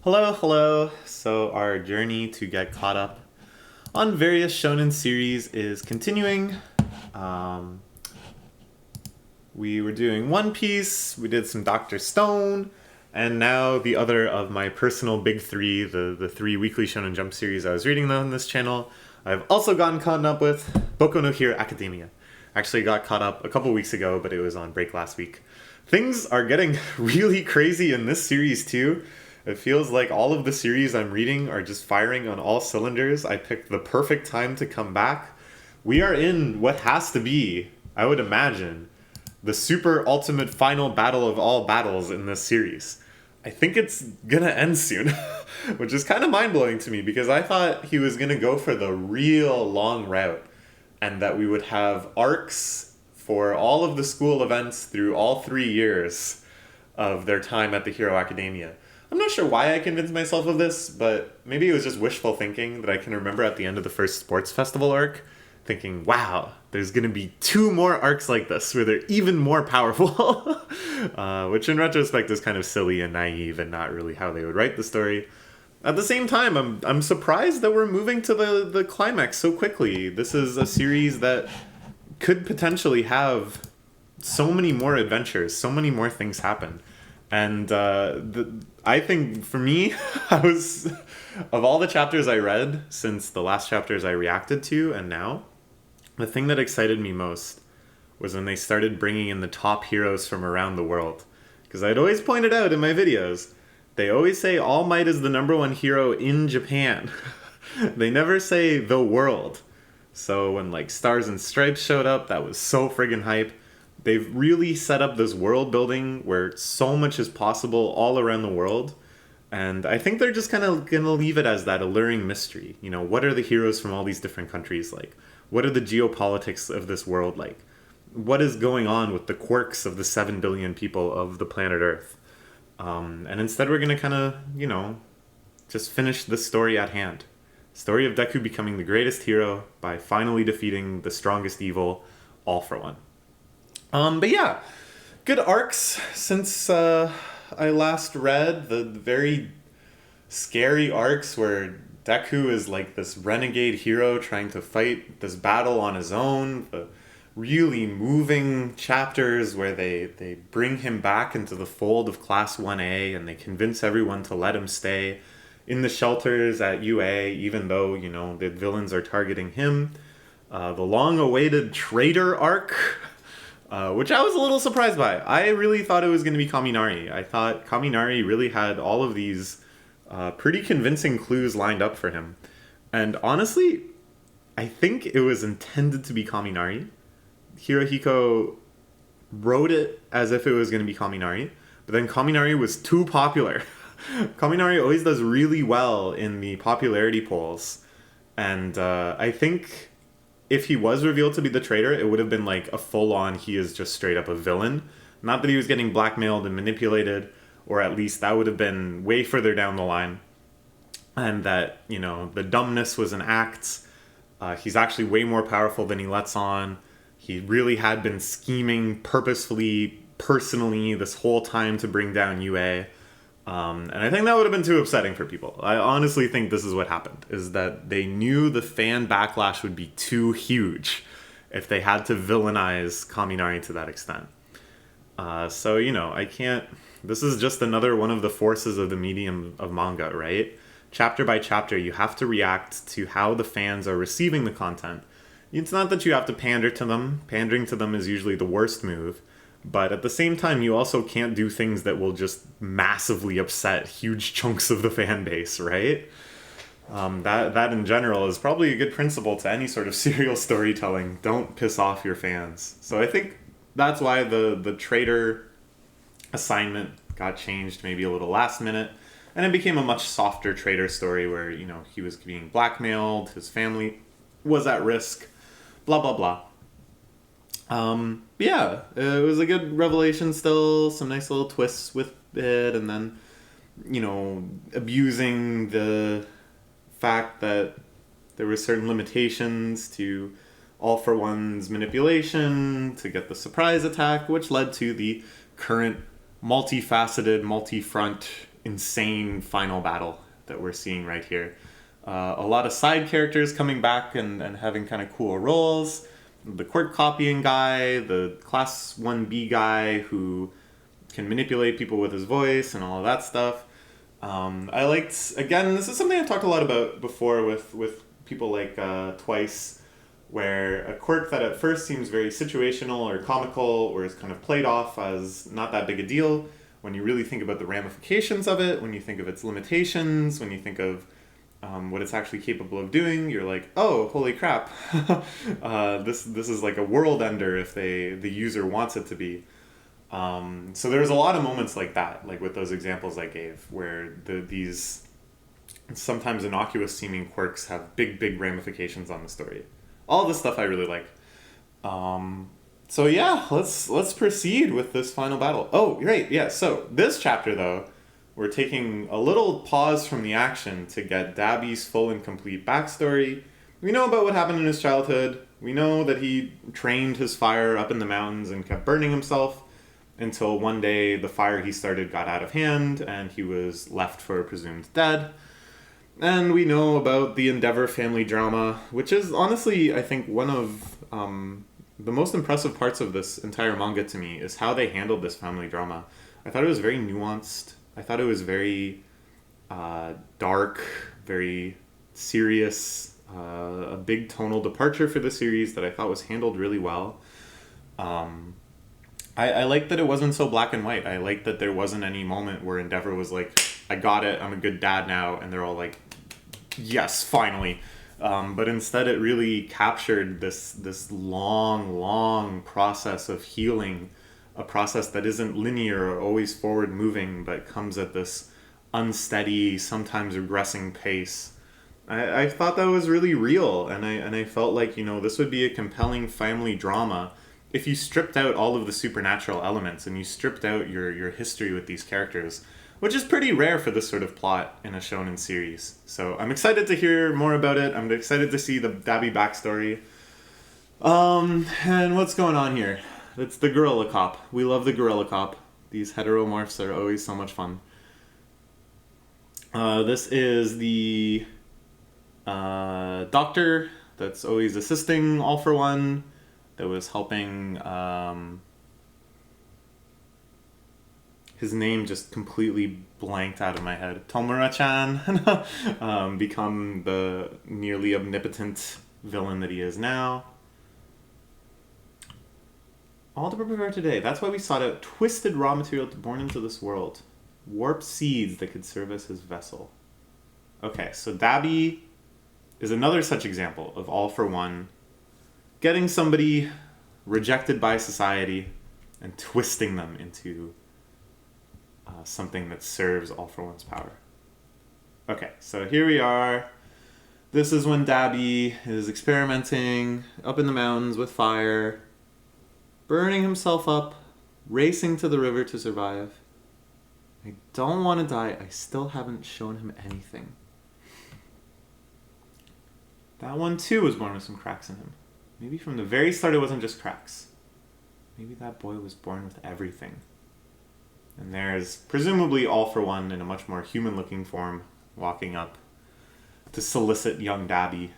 Hello, hello. So our journey to get caught up on various shonen series is continuing. Um, we were doing One Piece, we did some Doctor Stone, and now the other of my personal big three, the three weekly Shonen Jump series I was reading on this channel. I've also gotten caught up with Boku no Hero Academia. Actually got caught up a couple weeks ago, but it was on break last week. Things are getting really crazy in this series too. It feels like all of the series I'm reading are just firing on all cylinders. I picked the perfect time to come back. We are in what has to be, I would imagine, the super ultimate final battle of all battles in this series. I think it's gonna end soon, which is kind of mind-blowing to me because I thought he was gonna go for the real long route and that we would have arcs for all of the school events through all 3 years of their time at the Hero Academia. I'm not sure why I convinced myself of this, but maybe it was just wishful thinking that I can remember at the end of the first sports festival arc, thinking, wow, there's going to be 2 more arcs like this where they're even more powerful. Which in retrospect is kind of silly and naive and not really how they would write the story. At the same time, I'm surprised that we're moving to the climax so quickly. This is a series that could potentially have so many more adventures, so many more things happen. And I think for me, of all the chapters I read since the last chapters I reacted to and now, the thing that excited me most was when they started bringing in the top heroes from around the world. Because I'd always pointed out in my videos, they always say All Might is the #1 hero in Japan. They never say the world. So when like Stars and Stripes showed up, that was so friggin' hype. They've really set up this world building where so much is possible all around the world. And I think they're just kind of going to leave it as that alluring mystery. You know, what are the heroes from all these different countries like? What are the geopolitics of this world like? What is going on with the quirks of the 7 billion people of the planet Earth? And instead we're going to kind of, just finish the story at hand. Story of Deku becoming the greatest hero by finally defeating the strongest evil, all for one. But yeah, good arcs since I last read. The very scary arcs where Deku is like this renegade hero trying to fight this battle on his own. The really moving chapters where they bring him back into the fold of Class 1A and they convince everyone to let him stay in the shelters at UA, even though, the villains are targeting him. The long-awaited traitor arc, which I was a little surprised by. I really thought it was going to be Kaminari. I thought Kaminari really had all of these pretty convincing clues lined up for him. And honestly, I think it was intended to be Kaminari. Hirohiko wrote it as if it was going to be Kaminari, but then Kaminari was too popular. Kaminari always does really well in the popularity polls, and I think if he was revealed to be the traitor, it would have been like a full-on he is just straight up a villain. Not that he was getting blackmailed and manipulated, or at least that would have been way further down the line. And that, the dumbness was an act. He's actually way more powerful than he lets on. He really had been scheming purposefully, personally, this whole time to bring down UA. And I think that would have been too upsetting for people. I honestly think this is what happened, is that they knew the fan backlash would be too huge if they had to villainize Kaminari to that extent. So, I can't... This is just another one of the forces of the medium of manga, right? Chapter by chapter, you have to react to how the fans are receiving the content. It's not that you have to pander to them. Pandering to them is usually the worst move. But at the same time, you also can't do things that will just massively upset huge chunks of the fan base, right? That in general is probably a good principle to any sort of serial storytelling. Don't piss off your fans. So I think that's why the traitor assignment got changed maybe a little last minute. And it became a much softer traitor story where, he was being blackmailed, his family was at risk, blah, blah, blah. But yeah, it was a good revelation still, some nice little twists with it, and then, abusing the fact that there were certain limitations to All for One's manipulation to get the surprise attack, which led to the current multifaceted, multi-front insane final battle that we're seeing right here. A lot of side characters coming back and having kind of cool roles. The quirk copying guy, the class 1B guy who can manipulate people with his voice and all of that stuff. I liked, again, this is something I've talked a lot about before with people like Twice, where a quirk that at first seems very situational or comical or is kind of played off as not that big a deal, when you really think about the ramifications of it, when you think of its limitations, when you think of what it's actually capable of doing, you're like, oh, holy crap, this is like a world ender if the user wants it to be. So there's a lot of moments like that, like with those examples I gave, where these sometimes innocuous seeming quirks have big ramifications on the story. All this stuff I really like. So yeah, let's proceed with this final battle. Oh, right, yeah. So this chapter though, we're taking a little pause from the action to get Dabi's full and complete backstory. We know about what happened in his childhood. We know that he trained his fire up in the mountains and kept burning himself until one day the fire he started got out of hand and he was left for presumed dead. And we know about the Endeavor family drama, which is honestly, I think, one of the most impressive parts of this entire manga to me is how they handled this family drama. I thought it was very nuanced. I thought it was very dark, very serious, a big tonal departure for the series that I thought was handled really well. I like that it wasn't so black and white. I like that there wasn't any moment where Endeavor was like, I got it, I'm a good dad now, and they're all like, yes, finally. But instead it really captured this long process of healing, a process that isn't linear or always forward moving, but comes at this unsteady, sometimes regressing pace. I thought that was really real, and I felt like, this would be a compelling family drama if you stripped out all of the supernatural elements and you stripped out your history with these characters, which is pretty rare for this sort of plot in a shonen series. So I'm excited to hear more about it. I'm excited to see the Dabi backstory. And what's going on here? It's the Gorilla Cop. We love the Gorilla Cop. These heteromorphs are always so much fun. This is the doctor that's always assisting All for One, that was helping, his name just completely blanked out of my head, Tomura-chan, become the nearly omnipotent villain that he is now. All to prepare today. That's why we sought out twisted raw material born into this world. Warped seeds that could serve as his vessel. Okay, so Dabi is another such example of All for One getting somebody rejected by society and twisting them into something that serves All for One's power. Okay, so here we are. This is when Dabi is experimenting up in the mountains with fire, burning himself up, racing to the river to survive. I don't want to die. I still haven't shown him anything. That one too was born with some cracks in him. Maybe from the very start it wasn't just cracks. Maybe that boy was born with everything. And there's presumably All for One in a much more human-looking form, walking up to solicit young Dabi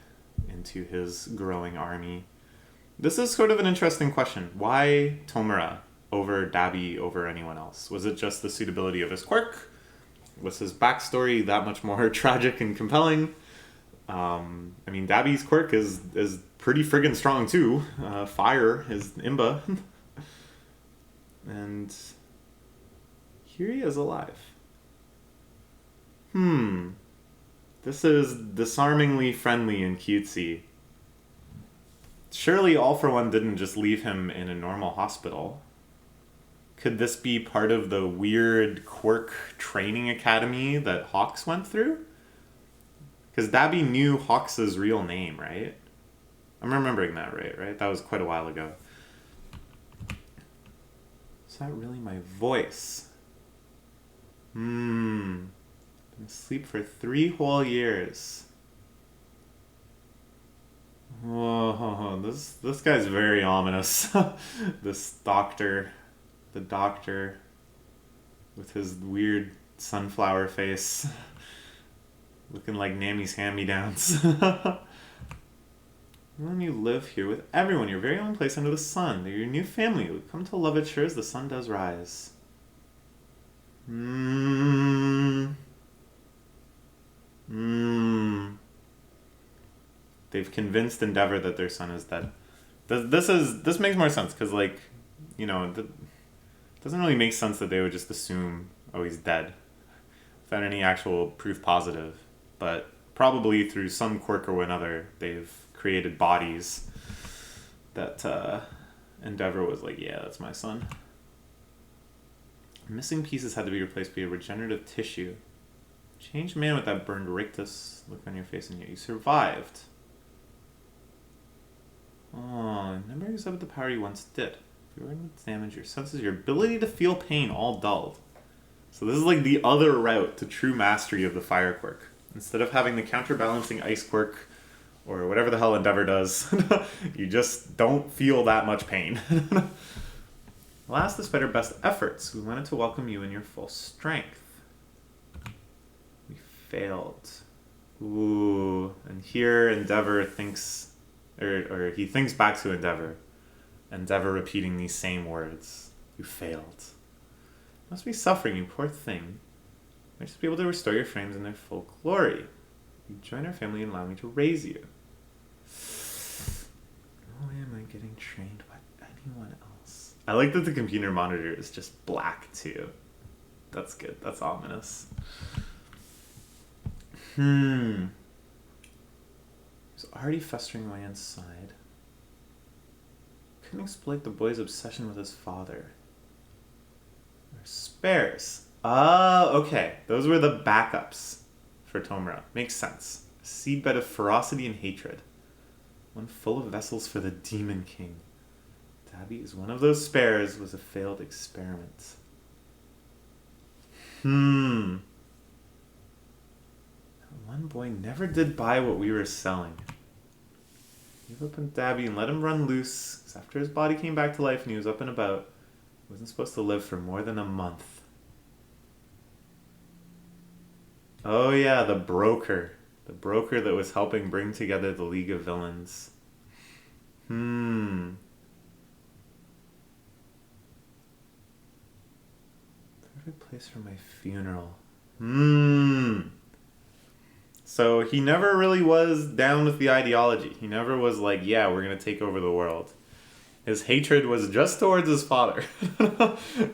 into his growing army. This is sort of an interesting question. Why Tomura over Dabi over anyone else? Was it just the suitability of his quirk? Was his backstory that much more tragic and compelling? I mean, Dabi's quirk is pretty friggin' strong too. Fire is Imba. And here he is alive. This is disarmingly friendly and cutesy. Surely All for One didn't just leave him in a normal hospital. Could this be part of the weird quirk training academy that Hawks went through? Because Dabi knew Hawks' real name, right? I'm remembering that right? That was quite a while ago. Is that really my voice? Been asleep for 3 whole years. Whoa, this guy's very ominous. This doctor, the doctor, with his weird Sunflower face. Looking like Nammy's hand-me-downs. When you live here with everyone, your very own place under the sun. They're your new family. You come to love it sure as the sun does rise. They've convinced Endeavor that their son is dead. This makes more sense because, like, you know, it doesn't really make sense that they would just assume, oh, he's dead, without any actual proof positive. But probably through some quirk or another, they've created bodies that Endeavor was like, yeah, that's my son. Missing pieces had to be replaced by a regenerative tissue. Changed man with that burned rictus look on your face, and yet you survived. Oh, remember you said with the power you once did. If you were to damage your senses, your ability to feel pain all dulled. So this is like the other route to true mastery of the fire quirk. Instead of having the counterbalancing ice quirk, or whatever the hell Endeavor does, you just don't feel that much pain. Alas, despite our best efforts, we wanted to welcome you in your full strength. We failed. Ooh, and here Endeavor thinks, or he thinks back to Endeavor. Endeavor repeating these same words. You failed. Must be suffering, you poor thing. Might just be able to restore your frames in their full glory. You join our family and allow me to raise you. No way am I getting trained by anyone else. I like that the computer monitor is just black too. That's good. That's ominous. It's already festering away inside. Couldn't exploit the boy's obsession with his father. Or spares. Okay. Those were the backups for Tomura. Makes sense. A seedbed of ferocity and hatred. One full of vessels for the Demon King. Dabi is one of those spares, was a failed experiment. That one boy never did buy what we were selling. Give up on Dabi and let him run loose, because after his body came back to life and he was up and about, he wasn't supposed to live for more than a month. Oh yeah, the broker. The broker that was helping bring together the League of Villains. Perfect place for my funeral. So he never really was down with the ideology. He never was like, yeah, we're going to take over the world. His hatred was just towards his father.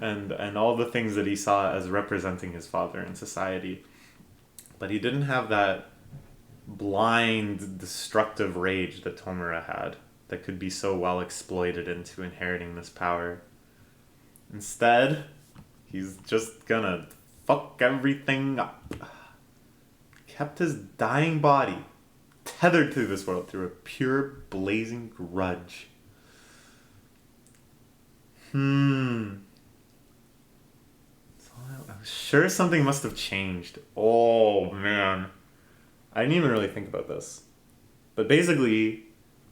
and all the things that he saw as representing his father in society. But he didn't have that blind, destructive rage that Tomura had that could be so well exploited into inheriting this power. Instead, he's just gonna fuck everything up. Kept his dying body tethered to this world through a pure, blazing grudge. I was sure something must have changed. Oh, man. I didn't even really think about this. But basically,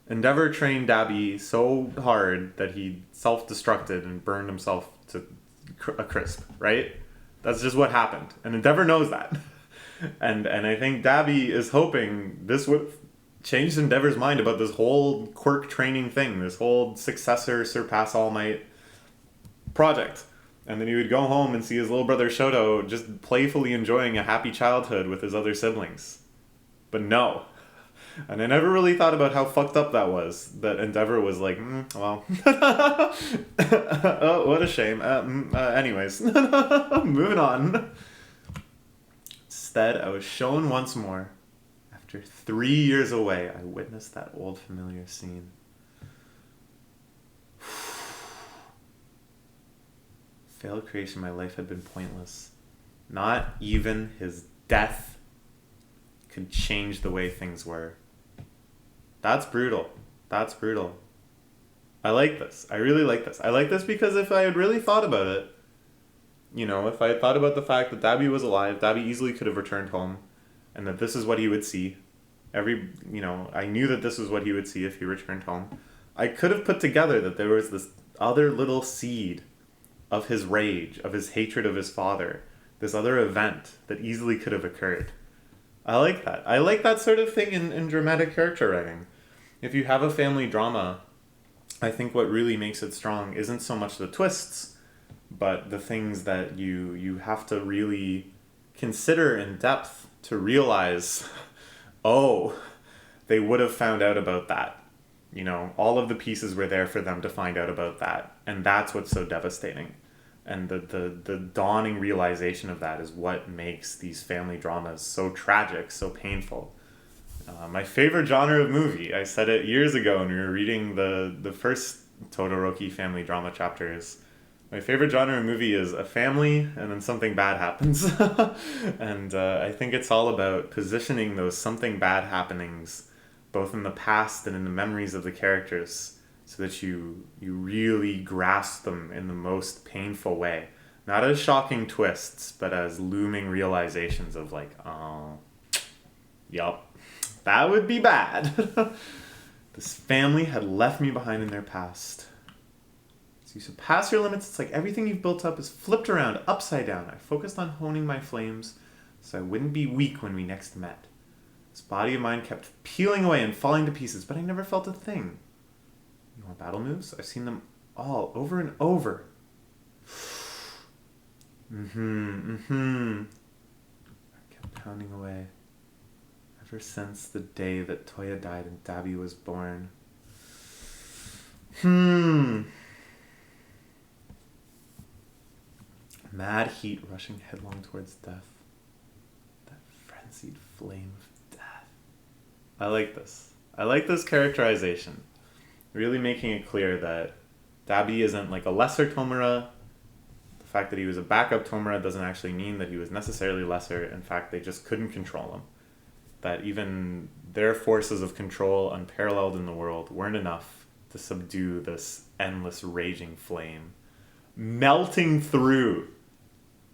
Endeavor trained Dabi so hard that he self-destructed and burned himself to a crisp, right? That's just what happened. And Endeavor knows that. And I think Dabi is hoping this would change Endeavor's mind about this whole quirk training thing, this whole successor, surpass all might project. And then he would go home and see his little brother Shoto just playfully enjoying a happy childhood with his other siblings. But no. And I never really thought about how fucked up that was. That Endeavor was like, well. Oh, what a shame. Anyways. Moving on. Instead, I was shown once more. After 3 years away, I witnessed that old familiar scene. Failed creation, my life had been pointless. Not even his death could change the way things were. That's brutal. That's brutal. I like this. I really like this. I like this because if I had really thought about it, you know, if I had thought about the fact that Dabi was alive, Dabi easily could have returned home, and that this is what he would see. I knew that this was what he would see if he returned home. I could have put together that there was this other little seed of his rage, of his hatred of his father, this other event that easily could have occurred. I like that. I like that sort of thing in dramatic character writing. If you have a family drama, I think what really makes it strong isn't so much the twists, but the things that you have to really consider in depth to realize, oh, they would have found out about that. You know, all of the pieces were there for them to find out about that. And that's what's so devastating. And the dawning realization of that is what makes these family dramas so tragic, so painful. My favorite genre of movie, I said it years ago when we were reading the first Todoroki family drama chapters. My favorite genre of movie is a family and then something bad happens. And I think it's all about positioning those something bad happenings, both in the past and in the memories of the characters, so that you really grasp them in the most painful way. Not as shocking twists, but as looming realizations of like, oh, yup. That would be bad. This family had left me behind in their past. So you surpass your limits. It's like everything you've built up is flipped around, upside down. I focused on honing my flames so I wouldn't be weak when we next met. This body of mine kept peeling away and falling to pieces, but I never felt a thing. You want battle moves? I've seen them all over and over. I kept pounding away. Ever since the day that Toya died and Dabi was born. Mad heat rushing headlong towards death. That frenzied flame of death. I like this. I like this characterization. Really making it clear that Dabi isn't like a lesser Tomura. The fact that he was a backup Tomura doesn't actually mean that he was necessarily lesser. In fact, they just couldn't control him. That even their forces of control, unparalleled in the world, weren't enough to subdue this endless raging flame, melting through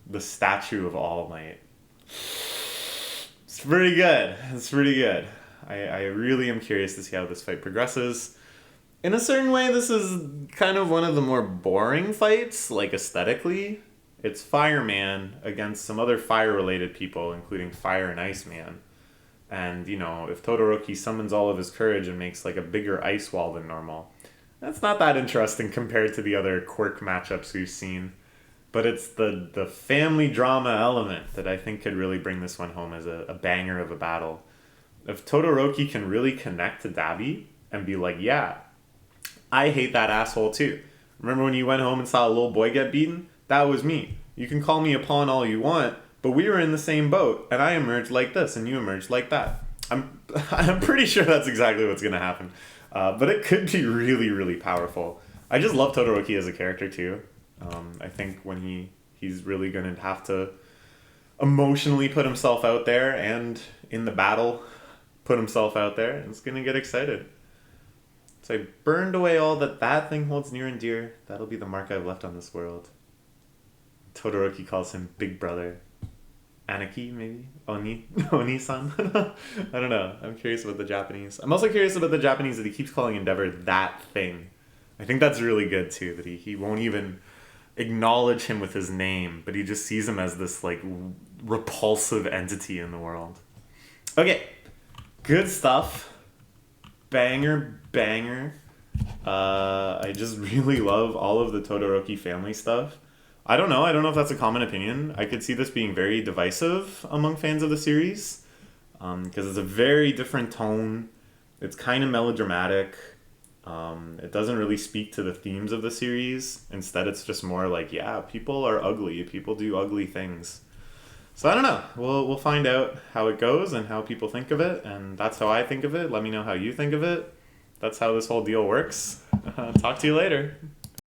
the statue of All Might. It's pretty good. It's pretty good. I really am curious to see how this fight progresses. In a certain way, this is kind of one of the more boring fights, like aesthetically. It's Fireman against some other fire-related people, including Fire and Iceman. And, you know, if Todoroki summons all of his courage and makes like a bigger ice wall than normal, that's not that interesting compared to the other quirk matchups we've seen. But it's the family drama element that I think could really bring this one home as a banger of a battle. If Todoroki can really connect to Dabi and be like, yeah, I hate that asshole too. Remember when you went home and saw a little boy get beaten? That was me. You can call me a pawn all you want, but we were in the same boat, and I emerged like this, and you emerged like that. I'm pretty sure that's exactly what's going to happen. But it could be really, really powerful. I just love Todoroki as a character, too. I think when he's really going to have to emotionally put himself out there, and in the battle, put himself out there, and it's going to get excited. So I burned away all that thing holds near and dear. That'll be the mark I've left on this world. Todoroki calls him Big Brother. Aniki, maybe? Oni-san? I don't know. I'm curious about the Japanese. I'm also curious about the Japanese that he keeps calling Endeavor that thing. I think that's really good, too, that he won't even acknowledge him with his name, but he just sees him as this, like, repulsive entity in the world. Okay. Good stuff. Banger. I just really love all of the Todoroki family stuff. I don't know if that's a common opinion. I could see this being very divisive among fans of the series, because it's a very different tone. It's kind of melodramatic. It doesn't really speak to the themes of the series. Instead, it's just more like, yeah, people are ugly. People do ugly things. So I don't know. We'll find out how it goes and how people think of it, and that's how I think of it. Let me know how you think of it. That's how this whole deal works. Talk to you later.